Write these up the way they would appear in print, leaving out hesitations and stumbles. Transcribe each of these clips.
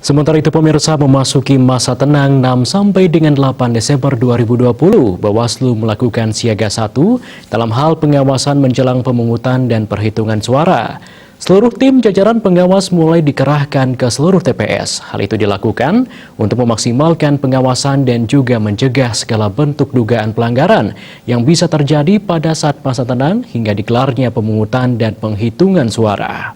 Sementara itu pemirsa memasuki masa tenang 6 sampai dengan 8 Desember 2020, Bawaslu melakukan siaga 1 dalam hal pengawasan menjelang pemungutan dan perhitungan suara. Seluruh tim jajaran pengawas mulai dikerahkan ke seluruh TPS. Hal itu dilakukan untuk memaksimalkan pengawasan dan juga mencegah segala bentuk dugaan pelanggaran yang bisa terjadi pada saat masa tenang hingga digelarnya pemungutan dan penghitungan suara.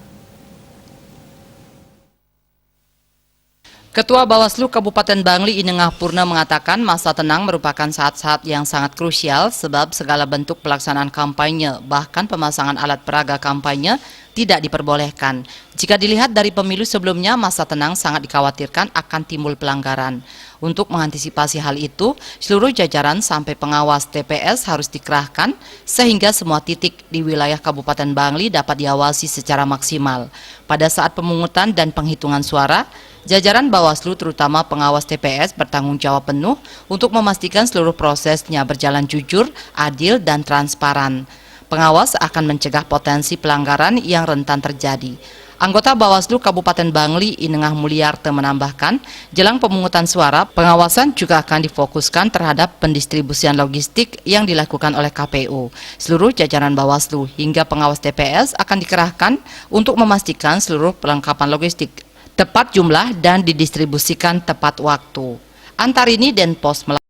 Ketua Bawaslu Kabupaten Bangli Inengah Purna mengatakan masa tenang merupakan saat-saat yang sangat krusial sebab segala bentuk pelaksanaan kampanye, bahkan pemasangan alat peraga kampanye tidak diperbolehkan. Jika dilihat dari pemilu sebelumnya, masa tenang sangat dikhawatirkan akan timbul pelanggaran. Untuk mengantisipasi hal itu, seluruh jajaran sampai pengawas TPS harus dikerahkan sehingga semua titik di wilayah Kabupaten Bangli dapat diawasi secara maksimal. Pada saat pemungutan dan penghitungan suara, jajaran Bawaslu terutama pengawas TPS bertanggung jawab penuh untuk memastikan seluruh prosesnya berjalan jujur, adil, dan transparan. Pengawas akan mencegah potensi pelanggaran yang rentan terjadi. Anggota Bawaslu Kabupaten Bangli Inengah Mulyarte menambahkan, jelang pemungutan suara, pengawasan juga akan difokuskan terhadap pendistribusian logistik yang dilakukan oleh KPU. Seluruh jajaran Bawaslu hingga pengawas TPS akan dikerahkan untuk memastikan seluruh perlengkapan logistik tepat jumlah dan didistribusikan tepat waktu. Antarini Denpos